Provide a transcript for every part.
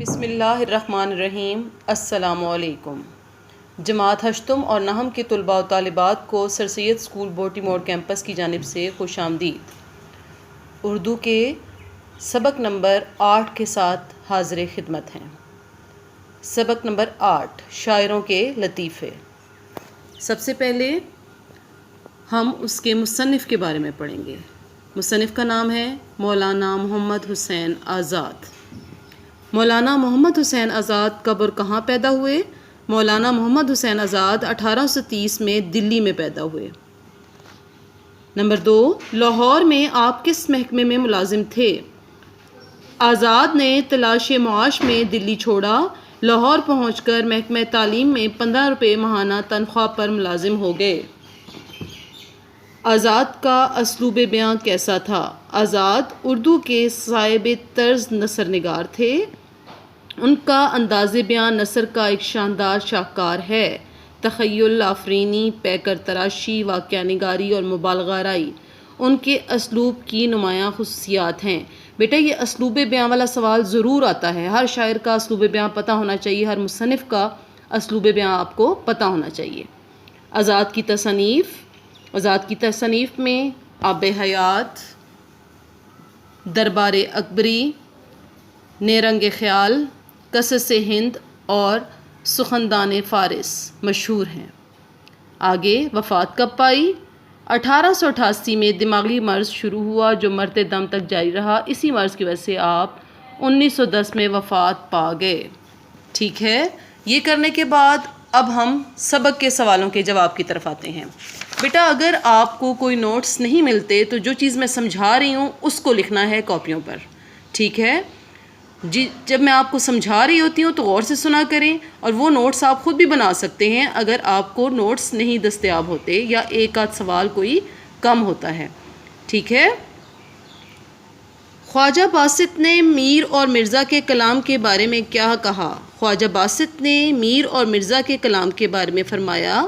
بسم اللہ الرحمن الرحیم۔ السلام علیکم۔ جماعت ہشتم اور نہم کے طلباء و طالبات کو سر سید اسکول بوٹی موڑ کیمپس کی جانب سے خوش آمدید۔ اردو کے سبق نمبر 8 کے ساتھ حاضر خدمت ہیں۔ سبق نمبر 8 شاعروں کے لطیفے۔ سب سے پہلے ہم اس کے مصنف کے بارے میں پڑھیں گے۔ مصنف کا نام ہے مولانا محمد حسین آزاد۔ مولانا محمد حسین آزاد کب اور کہاں پیدا ہوئے؟ مولانا محمد حسین آزاد 1830 میں دلی میں پیدا ہوئے۔ نمبر 2 لاہور میں آپ کس محکمے میں ملازم تھے؟ آزاد نے تلاش معاش میں دلی چھوڑا، لاہور پہنچ کر محکمہ تعلیم میں 15 روپے ماہانہ تنخواہ پر ملازم ہو گئے۔ آزاد کا اسلوب بیاں کیسا تھا؟ آزاد اردو کے صاحب طرز نثر نگار تھے۔ ان کا انداز بیاں نثر کا ایک شاندار شاہکار ہے۔ تخیل آفرینی، پیکر تراشی، واقعہ نگاری اور مبالغہ آرائی ان کے اسلوب کی نمایاں خصوصیات ہیں۔ بیٹا یہ اسلوب بیاں والا سوال ضرور آتا ہے۔ ہر شاعر کا اسلوب بیاں پتہ ہونا چاہیے، ہر مصنف کا اسلوب بیاں آپ کو پتہ ہونا چاہیے۔ آزاد کی تصنیف میں آب حیات، دربار اکبری، نیرنگ خیال، قصص ہند اور سخندان فارس مشہور ہیں۔ آگے وفات کب پائی؟ 1888 میں دماغی مرض شروع ہوا جو مرتے دم تک جاری رہا۔ اسی مرض کی وجہ سے آپ 1910 میں وفات پا گئے۔ ٹھیک ہے، یہ کرنے کے بعد اب ہم سبق کے سوالوں کے جواب کی طرف آتے ہیں۔ بیٹا اگر آپ کو کوئی نوٹس نہیں ملتے تو جو چیز میں سمجھا رہی ہوں اس کو لکھنا ہے کاپیوں پر، ٹھیک ہے جی؟ جب میں آپ کو سمجھا رہی ہوتی ہوں تو غور سے سنا کریں، اور وہ نوٹس آپ خود بھی بنا سکتے ہیں اگر آپ کو نوٹس نہیں دستیاب ہوتے یا ایک آدھ سوال کوئی کم ہوتا ہے، ٹھیک ہے؟ خواجہ باسط نے میر اور مرزا کے کلام کے بارے میں کیا کہا؟ خواجہ باسط نے میر اور مرزا کے کلام کے بارے میں فرمایا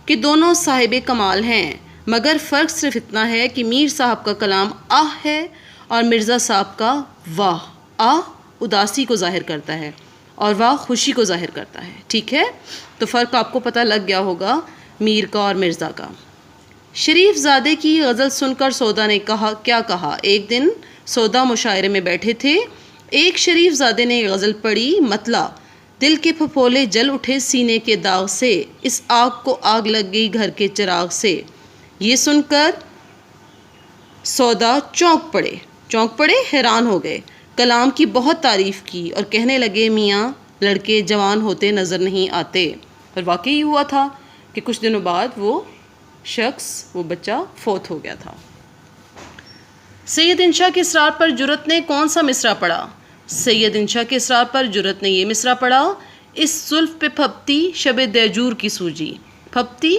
کہ دونوں صاحب کمال ہیں، مگر فرق صرف اتنا ہے کہ میر صاحب کا کلام آہ ہے اور مرزا صاحب کا واہ۔ آہ اداسی کو ظاہر کرتا ہے اور واہ خوشی کو ظاہر کرتا ہے، ٹھیک ہے؟ تو فرق آپ کو پتہ لگ گیا ہوگا میر کا اور مرزا کا۔ شریف زادے کی غزل سن کر سودا نے کیا کہا؟ ایک دن سودا مشاعرے میں بیٹھے تھے، ایک شریف زادے نے غزل پڑھی، مطلع دل کے پھپھولے جل اٹھے سینے کے داغ سے، اس آگ کو آگ لگ گئی گھر کے چراغ سے۔ یہ سن کر سودا چونک پڑے، حیران ہو گئے، کلام کی بہت تعریف کی اور کہنے لگے میاں لڑکے جوان ہوتے نظر نہیں آتے۔ اور واقعی ہوا تھا کہ کچھ دنوں بعد وہ بچہ فوت ہو گیا تھا۔ سید انشا کے اسرار پر جرت نے کون سا مصرع پڑھا؟ سید انشا کے اسرار پر جرت نے یہ مصرع پڑھا، اس زلف پہ پھپتی شب دیجور کی سوجی۔ پھپتی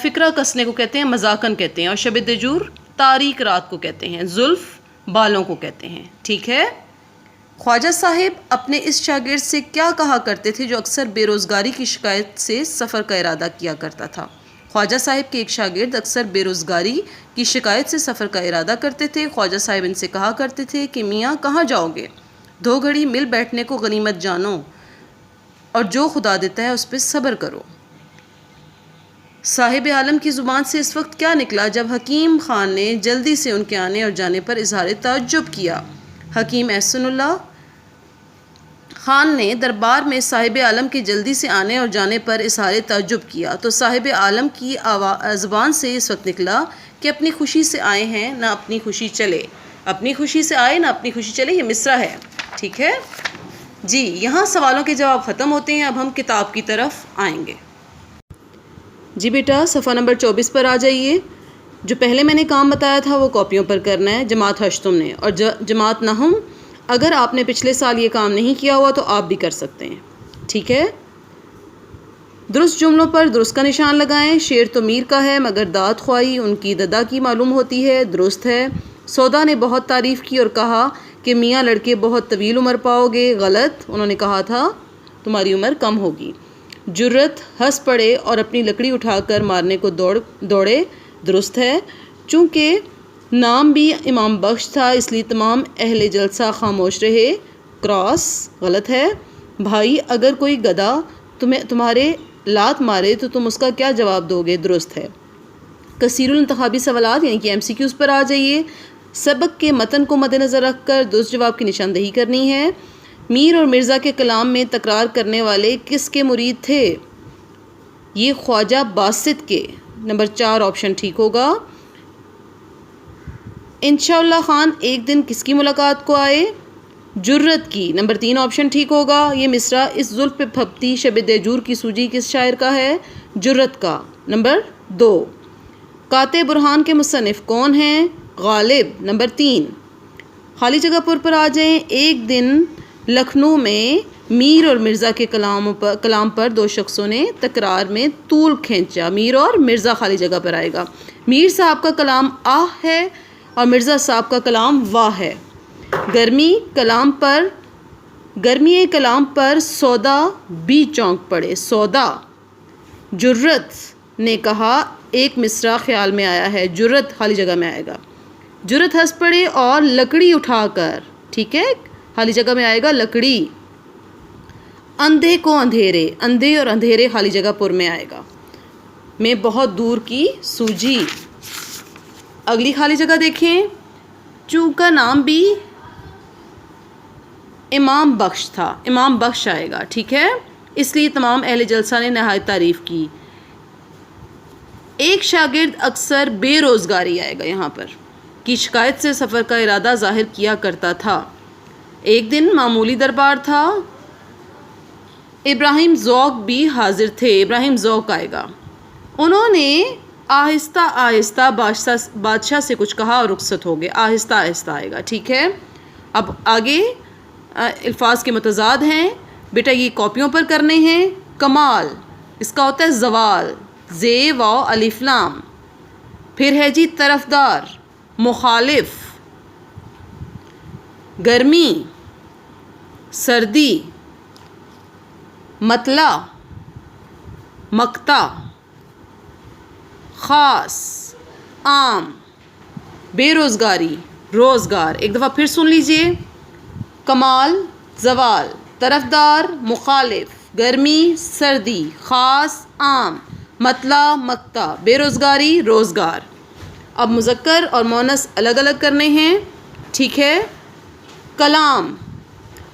فکرہ کسنے کو کہتے ہیں، مذاقن کہتے ہیں، اور شب دیجور تاریک رات کو کہتے ہیں، زلف بالوں کو کہتے ہیں، ٹھیک ہے؟ خواجہ صاحب اپنے اس شاگرد سے کیا کہا کرتے تھے جو اکثر بے روزگاری کی شکایت سے سفر کا ارادہ کیا کرتا تھا؟ خواجہ صاحب کے ایک شاگرد اکثر بے روزگاری کی شکایت سے سفر کا ارادہ کرتے تھے۔ خواجہ صاحب ان سے کہا کرتے تھے کہ میاں کہاں جاؤ گے؟ 2 گھڑی مل بیٹھنے کو غنیمت جانو اور جو خدا دیتا ہے اس پہ صبر کرو۔ صاحب عالم کی زبان سے اس وقت کیا نکلا جب حکیم خان نے جلدی سے ان کے آنے اور جانے پر اظہار تعجب کیا؟ حکیم احسن اللہ خان نے دربار میں صاحب عالم کے جلدی سے آنے اور جانے پر اظہار تعجب کیا تو صاحب عالم کی زبان سے اس وقت نکلا کہ اپنی خوشی سے آئے ہیں نہ اپنی خوشی چلے، اپنی خوشی سے آئے نہ اپنی خوشی چلے، یہ مصرع ہے، ٹھیک ہے جی؟ یہاں سوالوں کے جواب ختم ہوتے ہیں، اب ہم کتاب کی طرف آئیں گے۔ جی بیٹا صفحہ نمبر 24 پر آ جائیے۔ جو پہلے میں نے کام بتایا تھا وہ کاپیوں پر کرنا ہے، جماعت ہشتم نے، اور جماعت نہم اگر آپ نے پچھلے سال یہ کام نہیں کیا ہوا تو آپ بھی کر سکتے ہیں، ٹھیک ہے؟ درست جملوں پر درست کا نشان لگائیں۔ شعر تو میر کا ہے مگر داد خواہی ان کی ددا کی معلوم ہوتی ہے، درست ہے۔ سودا نے بہت تعریف کی اور کہا کہ میاں لڑکے بہت طویل عمر پاؤ گے، غلط، انہوں نے کہا تھا تمہاری عمر کم ہوگی۔ جرت ہنس پڑے اور اپنی لکڑی اٹھا کر مارنے کو دوڑے، درست ہے۔ چونکہ نام بھی امام بخش تھا اس لیے تمام اہل جلسہ خاموش رہے، کراس غلط ہے. بھائی اگر کوئی گدھا تمہارے لات مارے تو تم اس کا کیا جواب دو گے؟ درست ہے. کثیر الانتخابی سوالات یعنی کہ MCQs پر آ جائیے. سبق کے متن کو مد نظر رکھ کر درست جواب کی نشاندہی کرنی ہے. میر اور مرزا کے کلام میں تکرار کرنے والے کس کے مرید تھے؟ یہ خواجہ باسط کے. نمبر 4 آپشن ٹھیک ہوگا. انشاءاللہ خان ایک دن کس کی ملاقات کو آئے؟ جرت کی. نمبر 3 آپشن ٹھیک ہوگا. یہ مصرع اس زلف پہ پھپتی شب دیجور کی سوجی کس شاعر کا ہے؟ جرت کا. نمبر 2 قاطع برہان کے مصنف کون ہیں؟ غالب. نمبر 3 خالی جگہ پر آ جائیں. ایک دن لکھنؤ میں میر اور مرزا کے کلام پر دو شخصوں نے تکرار میں طول کھینچا. میر اور مرزا خالی جگہ پر آئے گا. میر صاحب کا کلام آہ ہے اور مرزا صاحب کا کلام واہ ہے. گرمی کلام پر سودا بھی چونک پڑے. سودا. جرت نے کہا ایک مصرع خیال میں آیا ہے. جرت خالی جگہ میں آئے گا. جرت ہنس پڑے اور لکڑی اٹھا کر. ٹھیک ہے خالی جگہ میں آئے گا لکڑی. اندھے کو اندھیرے. اندھے اور اندھیرے خالی جگہ پر میں آئے گا. میں بہت دور کی سوجی. اگلی خالی جگہ دیکھیں. چوں کا نام بھی امام بخش تھا. امام بخش آئے گا. ٹھیک ہے اس لیے تمام اہل جلسہ نے نہایت تعریف کی. ایک شاگرد اکثر بے روزگاری آئے گا یہاں پر کی شکایت سے سفر کا ارادہ ظاہر کیا کرتا تھا. ایک دن معمولی دربار تھا. ابراہیم ذوق بھی حاضر تھے. ابراہیم ذوق آئے گا. انہوں نے آہستہ آہستہ بادشاہ سے کچھ کہا اور رخصت ہو گئے. آہستہ آہستہ آئے گا. ٹھیک ہے اب آگے الفاظ کے متضاد ہیں بیٹا یہ کاپیوں پر کرنے ہیں. کمال اس کا ہوتا ہے زوال. زے واو الف لام. پھر ہے جی طرفدار. مخالف. گرمی. سردی. مطلع. مقطع. خاص. عام. بے روزگاری. روزگار. ایک دفعہ پھر سن لیجئے. کمال زوال. طرفدار مخالف. گرمی سردی. خاص عام. مطلع مقطع. بے روزگاری روزگار. اب مذکر اور مؤنث الگ الگ کرنے ہیں. ٹھیک ہے. کلام.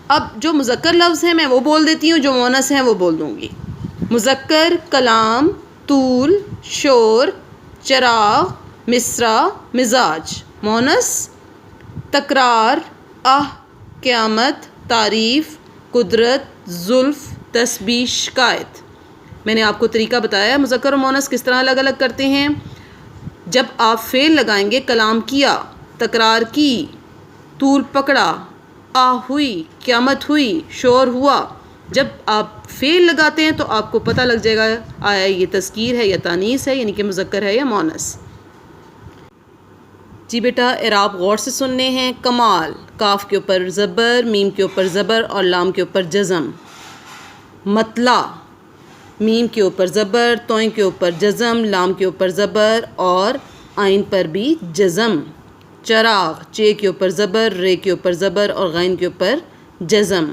اب جو مذکر لفظ ہیں میں وہ بول دیتی ہوں جو مؤنث ہیں وہ بول دوں گی. مذکر کلام طول شور چراغ مصرع مزاج. مؤنث تکرار آہ قیامت تعریف قدرت زلف تسبیح شکایت. میں نے آپ کو طریقہ بتایا مذکر و مؤنث کس طرح الگ الگ کرتے ہیں. جب آپ فعل لگائیں گے کلام کیا تکرار کی طول پکڑا آہ ہوئی قیامت ہوئی شور ہوا. جب آپ فعل لگاتے ہیں تو آپ کو پتہ لگ جائے گا آیا یہ تذکیر ہے یا تانیث ہے یعنی کہ مذکر ہے یا مؤنث. جی بیٹا اعراب غور سے سننے ہیں. کمال کاف کے اوپر زبر میم کے اوپر زبر اور لام کے اوپر جزم. مطلع میم کے اوپر زبر توئیں کے اوپر جزم لام کے اوپر زبر اور آئین پر بھی جزم. چراغ چے کے اوپر زبر رے کے اوپر زبر اور غین کے اوپر جزم.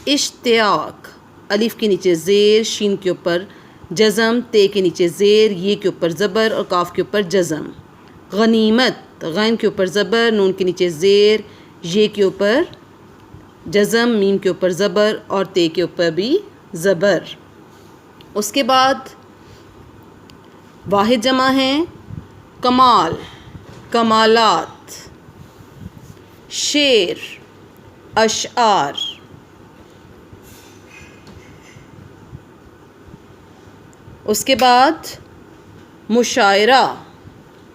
اشتیاق الف کے نیچے زیر شین کے اوپر جزم تے کے نیچے زیر یہ کے اوپر زبر اور کاف کے اوپر جزم. غنیمت غین کے اوپر زبر نون کے نیچے زیر یہ کے اوپر جزم میم کے اوپر زبر اور تے کے اوپر بھی زبر. اس کے بعد واحد جمع ہیں. کمال کمالات. شعر اشعار. اس کے بعد مشاعرہ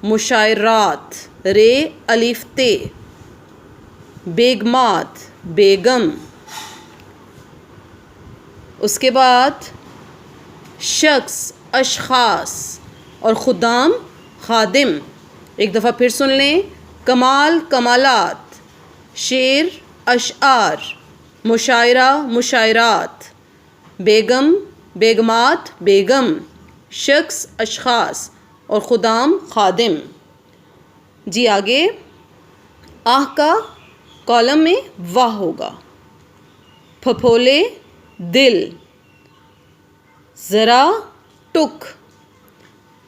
مشاعرات رے الف تے. بیگمات بیگم. اس کے بعد شخص اشخاص اور خدام خادم. ایک دفعہ پھر سن لیں. کمال کمالات شعر اشعار مشاعرہ مشاعرات بیگم بیگمات بیگم شخص اشخاص اور خدام خادم. جی آگے آہ کا کالم میں واہ ہوگا. پھپھولے دل، ذرا ٹک،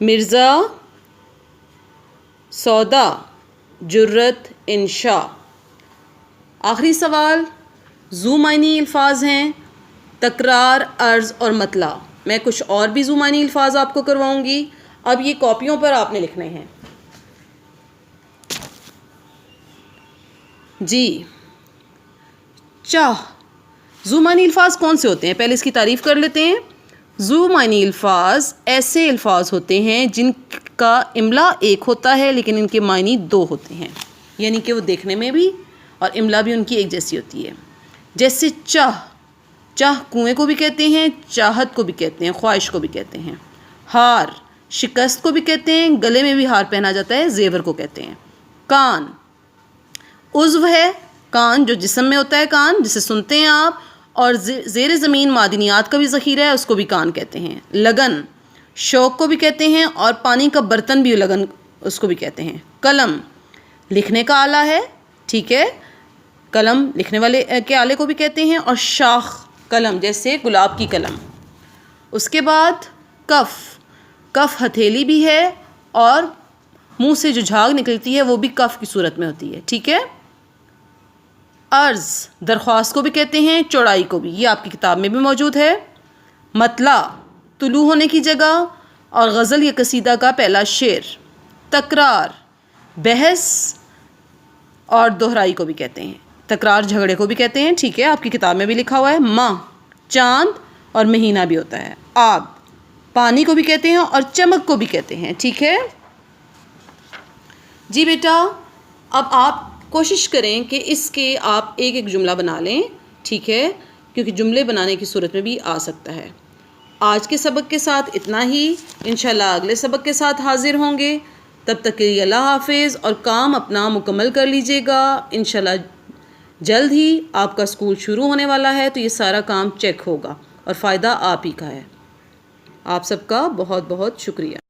مرزا سودا، جرت انشاء۔ آخری سوال، ذو معنی الفاظ ہیں تکرار، عرض اور مطلع۔ میں کچھ اور بھی ذو معنی الفاظ آپ کو کرواؤں گی، اب یہ کاپیوں پر آپ نے لکھنے ہیں۔ جی، چاہ، ذو معنی الفاظ کون سے ہوتے ہیں؟ پہلے اس کی تعریف کر لیتے ہیں۔ ذو معنی الفاظ ایسے الفاظ ہوتے ہیں جن کا املا ایک ہوتا ہے لیکن ان کے معنی دو ہوتے ہیں، یعنی کہ وہ دیکھنے میں بھی اور املا بھی ان کی ایک جیسی ہوتی ہے۔ جیسے چاہ، چاہ کنویں کو بھی کہتے ہیں، چاہت کو بھی کہتے ہیں، خواہش کو بھی کہتے ہیں۔ ہار، شکست کو بھی کہتے ہیں، گلے میں بھی ہار پہنا جاتا ہے، زیور کو کہتے ہیں۔ کان، عضو ہے، کان جو جسم میں ہوتا ہے، کان جسے سنتے ہیں آپ، اور زیر زمین معدنیات کا بھی ذخیرہ ہے، اس کو بھی کان کہتے ہیں۔ لگن، شوق کو بھی کہتے ہیں، اور پانی کا برتن بھی لگن اس کو بھی کہتے ہیں۔ قلم، لکھنے کا آلہ ہے، ٹھیک ہے، قلم لکھنے والے کے آلے کو بھی کہتے ہیں۔ اور شاخ، قلم جیسے گلاب کی قلم۔ اس کے بعد کف، کف ہتھیلی بھی ہے اور منہ سے جو جھاگ نکلتی ہے وہ بھی کف کی صورت میں ہوتی ہے، ٹھیک ہے۔ عرض، درخواست کو بھی کہتے ہیں، چوڑائی کو بھی، یہ آپ کی کتاب میں بھی موجود ہے۔ مطلع، طلوع ہونے کی جگہ اور غزل یا قصیدہ کا پہلا شعر۔ تکرار، بحث اور دہرائی کو بھی کہتے ہیں۔ تکرار جھگڑے کو بھی کہتے ہیں، ٹھیک ہے، آپ کی کتاب میں بھی لکھا ہوا ہے۔ ماہ، چاند اور مہینہ بھی ہوتا ہے۔ آب، پانی کو بھی کہتے ہیں اور چمک کو بھی کہتے ہیں، ٹھیک ہے۔ جی بیٹا، اب آپ کوشش کریں کہ اس کے آپ ایک ایک جملہ بنا لیں، ٹھیک ہے، کیونکہ جملے بنانے کی صورت میں بھی آ سکتا ہے۔ آج کے سبق کے ساتھ اتنا ہی، انشاءاللہ اگلے سبق کے ساتھ حاضر ہوں گے۔ تب تک کے لیے اللہ حافظ، اور کام اپنا مکمل کر لیجئے گا۔ انشاءاللہ جلد ہی آپ کا اسکول شروع ہونے والا ہے، تو یہ سارا کام چیک ہوگا اور فائدہ آپ ہی کا ہے۔ آپ سب کا بہت بہت شکریہ۔